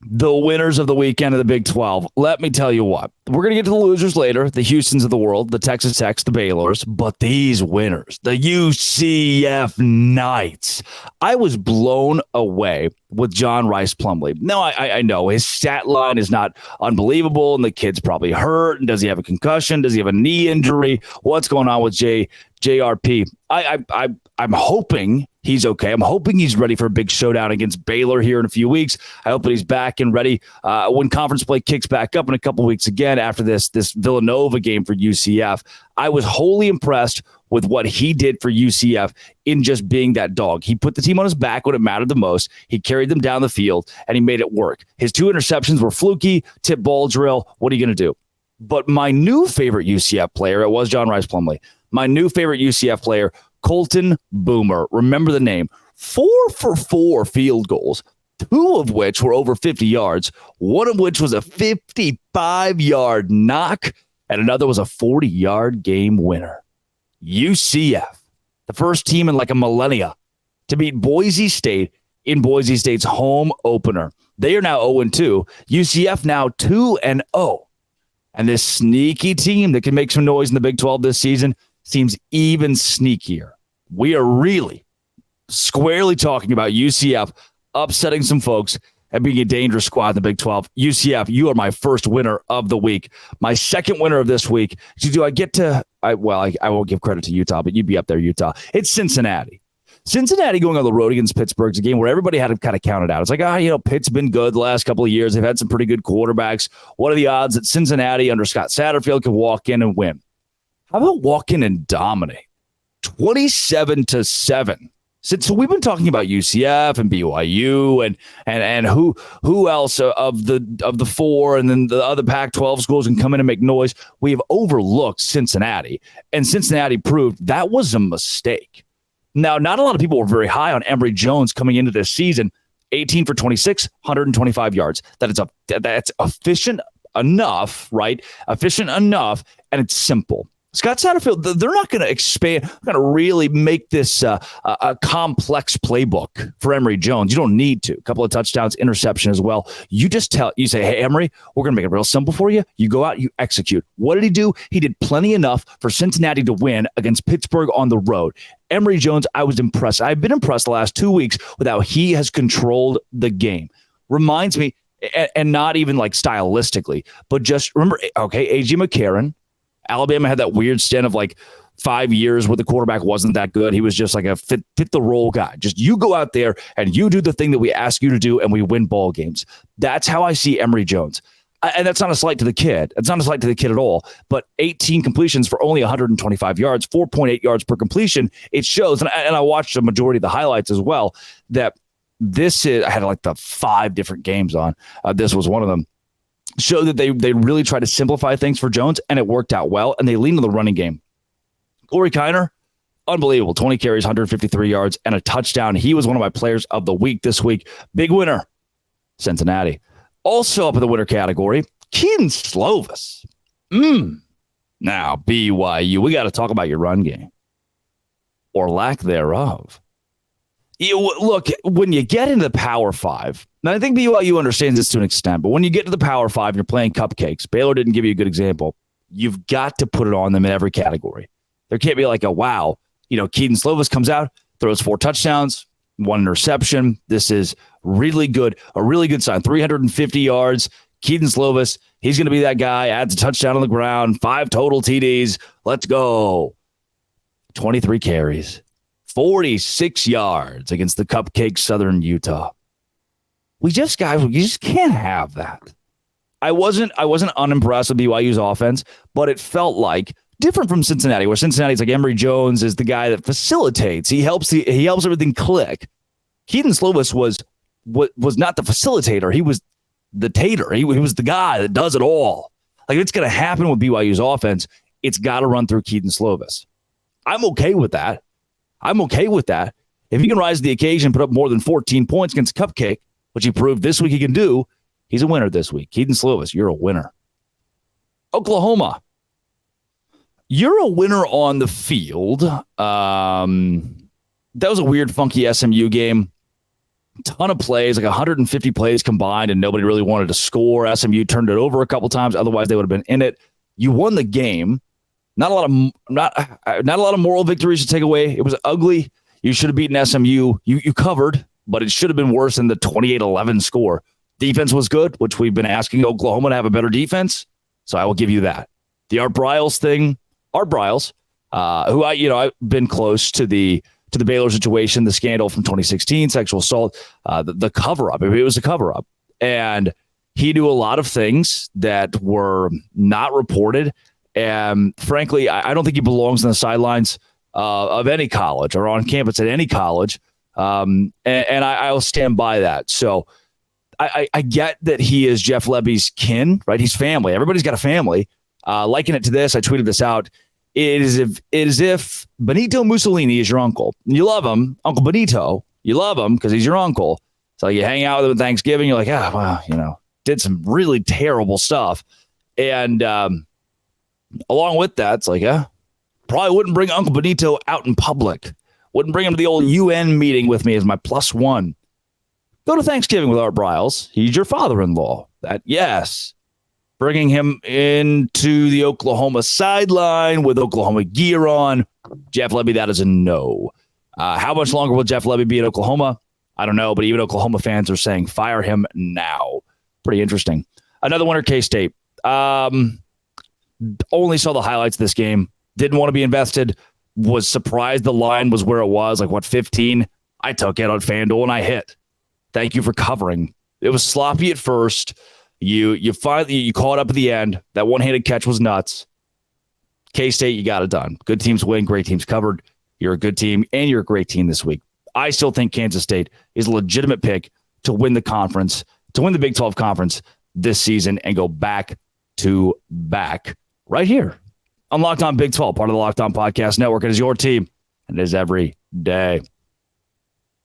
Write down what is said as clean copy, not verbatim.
The winners of the weekend of the Big 12. Let me tell you what. We're going to get to the losers later, the Houstons of the world, the Texas Techs, the Baylors, but these winners, the UCF Knights. I was blown away with John Rice Plumlee. No, I know his stat line is not unbelievable, and the kid's probably hurt. And does he have a concussion? Does he have a knee injury? What's going on with JRP? I'm hoping he's okay. I'm hoping he's ready for a big showdown against Baylor here in a few weeks. I hope that he's back and ready when conference play kicks back up in a couple weeks again after this Villanova game for UCF. I was wholly impressed with what he did for UCF in just being that dog. He put the team on his back when it mattered the most. He carried them down the field, and he made it work. His 2 interceptions were fluky, tip ball drill. What are you going to do? But my new favorite UCF player, it was John Rice Plumlee. My new favorite UCF player, Colton Boomer. Remember the name. 4 for 4 field goals, 2 of which were over 50 yards, 1 of which was a 55-yard knock, and another was a 40-yard game winner. UCF, the first team in like a millennia to beat Boise State in Boise State's home opener. They are now 0-2. UCF now 2-0. And this sneaky team that can make some noise in the Big 12 this season seems even sneakier. We are really squarely talking about UCF upsetting some folks and being a dangerous squad in the Big 12. UCF, you are my first winner of the week. My second winner of this week. Do I get to I won't give credit to Utah, but you'd be up there, Utah. It's Cincinnati. Cincinnati going on the road against Pittsburgh's a game where everybody had to kind of count it out. It's like, Pitt's been good the last couple of years. They've had some pretty good quarterbacks. What are the odds that Cincinnati under Scott Satterfield can walk in and win? How about walk in and dominate? 27-7. So we've been talking about UCF and BYU and who else of the 4 and then the other Pac-12 schools can come in and make noise. We have overlooked Cincinnati, and Cincinnati proved that was a mistake. Now, not a lot of people were very high on Emory Jones coming into this season. 18 for 26, 125 yards. That's efficient enough, right? Efficient enough, and it's simple. Scott Satterfield, they're not going to expand, going to really make this a complex playbook for Emory Jones. You don't need to. A couple of touchdowns, interception as well. You say, hey, Emory, we're going to make it real simple for you. You go out, you execute. What did he do? He did plenty enough for Cincinnati to win against Pittsburgh on the road. Emory Jones, I was impressed. I've been impressed the last 2 weeks with how he has controlled the game. Reminds me, and not even like stylistically, but just remember, okay, A.J. McCarron, Alabama had that weird stint of like 5 years where the quarterback wasn't that good. He was just like a fit the role guy. Just you go out there and you do the thing that we ask you to do and we win ball games. That's how I see Emory Jones. And that's not a slight to the kid. It's not a slight to the kid at all. But 18 completions for only 125 yards, 4.8 yards per completion. It shows, and I watched the majority of the highlights as well, that this is, I had like the 5 different games on. This was one of them. Show that they really try to simplify things for Jones, and it worked out well, and they leaned on the running game. Corey Kiner, unbelievable. 20 carries, 153 yards, and a touchdown. He was one of my players of the week this week. Big winner, Cincinnati. Also up in the winner category, Kedon Slovis. Now, BYU, we got to talk about your run game, or lack thereof. Look, when you get into the Power 5, and I think BYU understands this to an extent, but when you get to the Power 5 and you're playing cupcakes, Baylor didn't give you a good example, you've got to put it on them in every category. There can't be like Kedon Slovis comes out, throws 4 touchdowns, 1 interception. This is really good, a really good sign. 350 yards. Kedon Slovis, he's going to be that guy, adds a touchdown on the ground, 5 total TDs. Let's go. 23 carries. 46 yards against the cupcake Southern Utah. You just can't have that. I wasn't unimpressed with BYU's offense, but it felt like different from Cincinnati, where Cincinnati's like Emory Jones is the guy that facilitates. He helps everything click. Kedon Slovis was not the facilitator. He was the tater. He was the guy that does it all. Like, if it's going to happen with BYU's offense, it's got to run through Kedon Slovis. I'm okay with that. If he can rise to the occasion, put up more than 14 points against Cupcake, which he proved this week he can do, he's a winner this week. Kedon Slovis, you're a winner. Oklahoma, you're a winner on the field. That was a weird, funky SMU game. ton of plays, like 150 plays combined, and nobody really wanted to score. SMU turned it over a couple times. Otherwise, they would have been in it. You won the game. Not a lot of moral victories to take away. It was ugly. You should have beaten SMU. You covered, but it should have been worse than the 28-11 score. Defense was good, which we've been asking Oklahoma to have a better defense. So I will give you that. The Art Briles thing, Art Briles, who I've been close to the Baylor situation, the scandal from 2016, sexual assault, the cover up. It was a cover up, and he knew a lot of things that were not reported. And frankly, I don't think he belongs on the sidelines of any college or on campus at any college. And I'll stand by that. So I get that he is Jeff Lebby's kin, right? He's family. Everybody's got a family. Liken it to this, I tweeted this out. It is if Benito Mussolini is your uncle. You love him, Uncle Benito. You love him because he's your uncle. So you hang out with him at Thanksgiving. You're like, well, did some really terrible stuff. And along with that, it's like, probably wouldn't bring Uncle Benito out in public. Wouldn't bring him to the old UN meeting with me as my +1. Go to Thanksgiving with Art Briles. He's your father-in-law. Yes. Bringing him into the Oklahoma sideline with Oklahoma gear on. Jeff Lebby, that is a no. How much longer will Jeff Lebby be in Oklahoma? I don't know, but even Oklahoma fans are saying fire him now. Pretty interesting. Another winner, K-State. Only saw the highlights of this game. Didn't want to be invested. Was surprised the line was where it was, 15? I took it on FanDuel and I hit. Thank you for covering. It was sloppy at first. You finally caught up at the end. That one-handed catch was nuts. K-State, you got it done. Good teams win, great teams covered. You're a good team, and you're a great team this week. I still think Kansas State is a legitimate pick to win the conference, to win the Big 12 conference this season and go back to back right here on Locked On Big 12, part of the Locked On Podcast Network. It is your team, and it is every day.